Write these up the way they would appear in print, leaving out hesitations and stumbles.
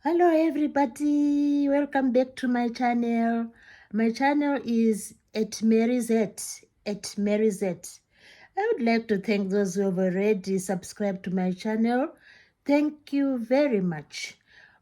Hello everybody, welcome back to my channel. My channel is at Maryz. I would like to thank those who have already subscribed to my channel. Thank you very much.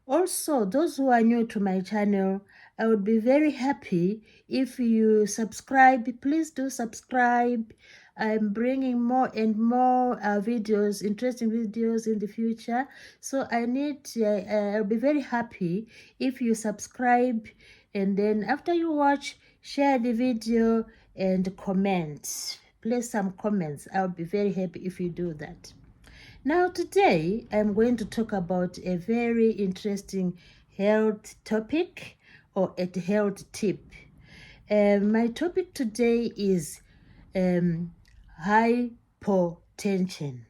Also, those who are new to my channel, I would be very happy if you subscribe. Please do subscribe. I'm bringing more and more videos, interesting videos in the future. So I'll be very happy if you subscribe, and then after you watch, share the video and comment. Place some comments. I'll be very happy if you do that. Now today I'm going to talk about a very interesting health topic or a health tip. My topic today is hypotension.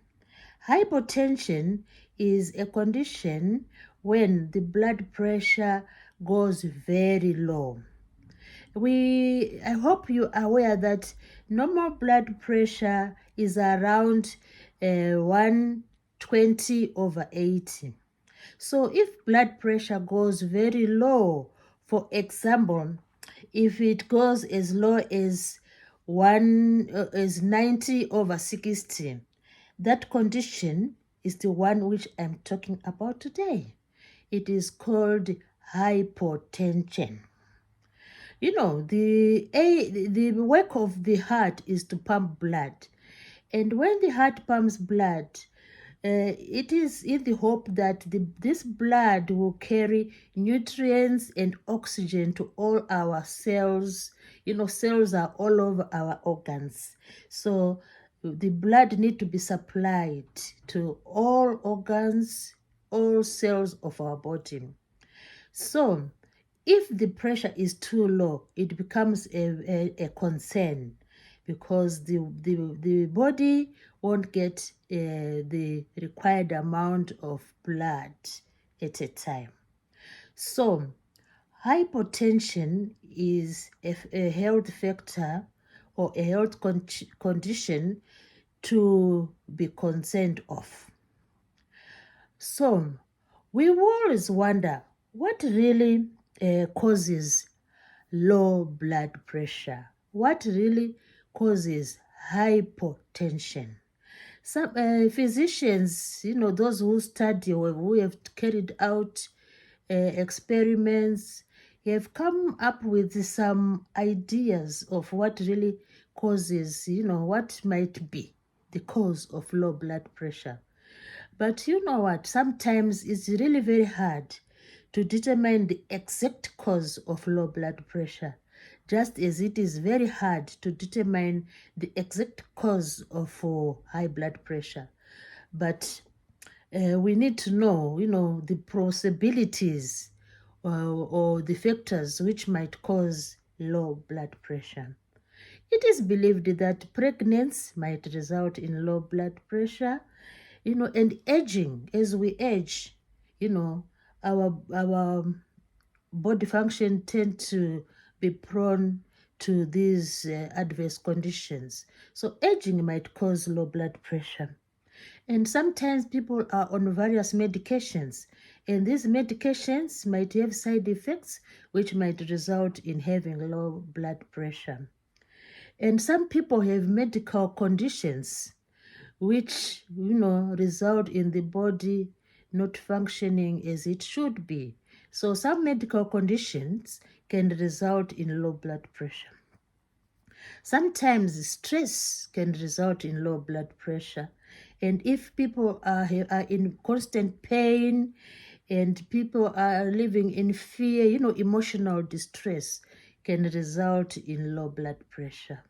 Hypotension is a condition when the blood pressure goes very low. I hope you are aware that normal blood pressure is around 120/80. So if blood pressure goes very low, for example, if it goes as low as 90/60, that condition is the one which I'm talking about today. It is called hypotension. You know, the work of the heart is to pump blood. And when the heart pumps blood, it is in the hope that this blood will carry nutrients and oxygen to all our cells. You know, cells are all over our organs. So the blood need to be supplied to all organs, all cells of our body. So if the pressure is too low, it becomes a concern, because the body won't get the required amount of blood at a time. So hypotension is a health factor or a health condition to be concerned of. So we always wonder what really causes low blood pressure. What really causes hypotension? Some physicians, you know, those who study or who have carried out experiments, have come up with some ideas of what really causes, you know, what might be the cause of low blood pressure. But you know what? Sometimes it's really very hard to determine the exact cause of low blood pressure, just as it is very hard to determine the exact cause of high blood pressure. But we need to know, you know, the possibilities or the factors which might cause low blood pressure. It is believed that pregnancy might result in low blood pressure, you know, and aging. As we age, you know, our body function tend to be prone to these adverse conditions. So aging might cause low blood pressure. And sometimes people are on various medications, and these medications might have side effects which might result in having low blood pressure. And some people have medical conditions which, you know, result in the body not functioning as it should be. So some medical conditions can result in low blood pressure. Sometimes stress can result in low blood pressure. And if people are in constant pain and people are living in fear, you know, emotional distress can result in low blood pressure.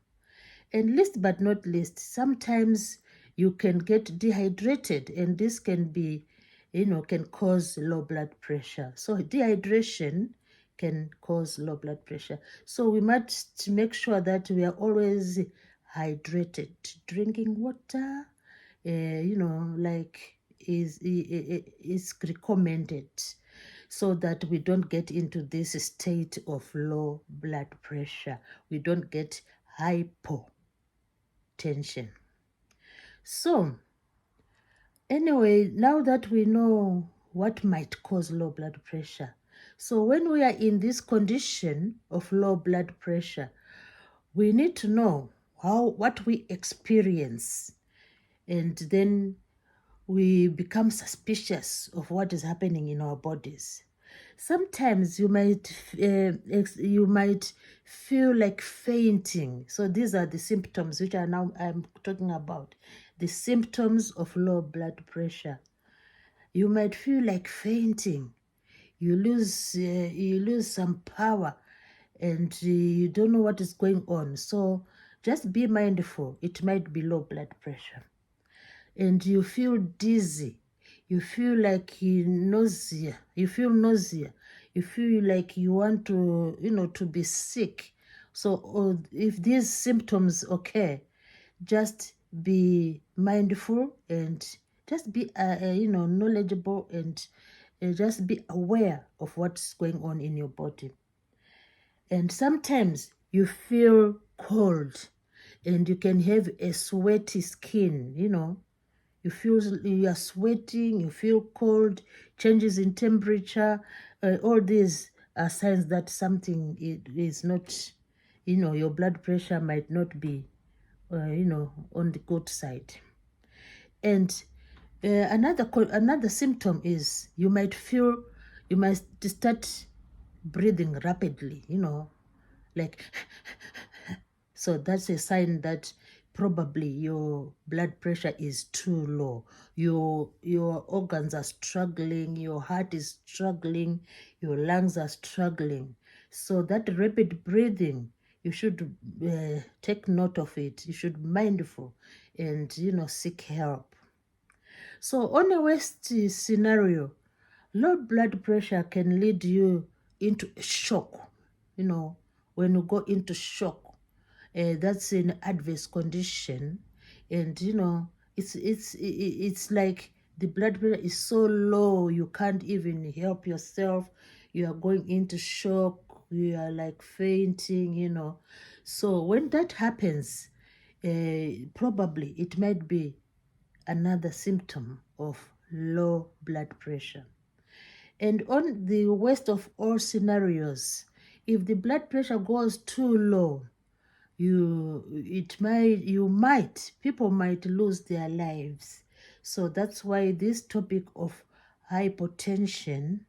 And least but not least, sometimes you can get dehydrated, and this can be, you know, can cause low blood pressure. So dehydration can cause low blood pressure. So we must make sure that we are always hydrated, drinking water, you know, like is recommended, so that we don't get into this state of low blood pressure. We don't get hypotension. So anyway, now that we know what might cause low blood pressure. So when we are in this condition of low blood pressure, we need to know what we experience, and then we become suspicious of what is happening in our bodies. Sometimes you might feel like fainting. So these are the symptoms which I'm talking about. The symptoms of low blood pressure. You might feel like fainting. You lose some power, and you don't know what is going on. So just be mindful. It might be low blood pressure. And you feel dizzy. You feel like nausea. You feel nausea. You feel like you want to be sick. So if these symptoms occur, just be mindful and just be knowledgeable, and just be aware of what's going on in your body. And sometimes you feel cold, and you can have a sweaty skin. You feel you are sweating, you feel cold, changes in temperature. All these are signs that something is not, your blood pressure might not be on the good side. And another symptom is you might start breathing rapidly, like so that's a sign that probably your blood pressure is too low. Your organs are struggling, your heart is struggling, your lungs are struggling. So that rapid breathing, you should take note of it. You should be mindful and seek help. So on a worst scenario, low blood pressure can lead you into a shock. When you go into shock, that's an adverse condition, and it's like the blood pressure is so low you can't even help yourself. You are going into shock. You are like fainting. So when that happens, probably it might be another symptom of low blood pressure. And on the worst of all scenarios, if the blood pressure goes too low, people might lose their lives. So that's why this topic of hypotension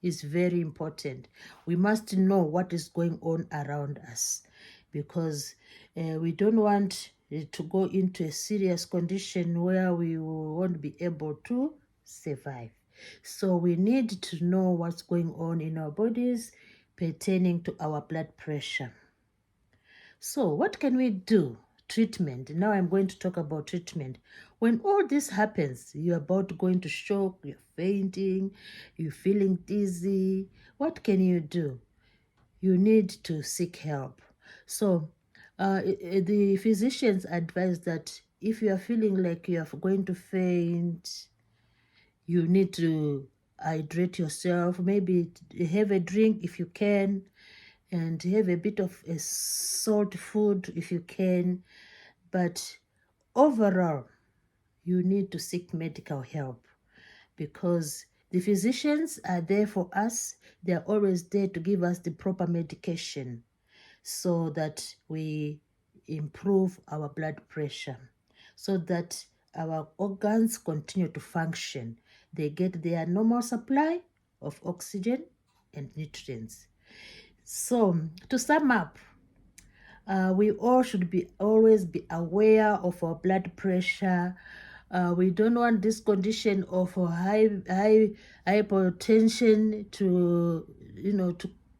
is very important. We must know what is going on around us, because we don't want to go into a serious condition where we won't be able to survive. So we need to know what's going on in our bodies pertaining to our blood pressure. So what can we do? Treatment. Now I'm going to talk about treatment. When all this happens, you're about to go into shock, you're fainting, you're feeling dizzy. What can you do? You need to seek help. So the physicians advise that if you are feeling like you are going to faint, you need to hydrate yourself. Maybe have a drink if you can, and have a bit of a salt food if you can. But overall, you need to seek medical help, because the physicians are there for us. They are always there to give us the proper medication so that we improve our blood pressure, so that our organs continue to function. They get their normal supply of oxygen and nutrients. So to sum up, we all should always be aware of our blood pressure. We don't want this condition of hypotension to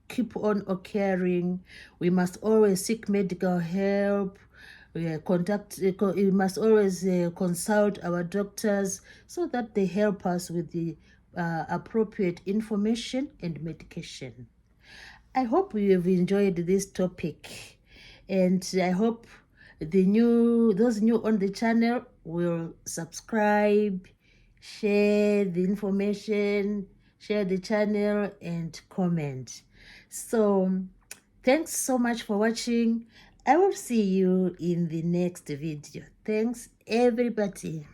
keep on occurring. We must always seek medical help. We must always consult our doctors so that they help us with the appropriate information and medication. I hope you have enjoyed this topic, and I hope those new on the channel will subscribe, share the information, share the channel, and comment. So thanks so much for watching. I will see you in the next video. Thanks everybody.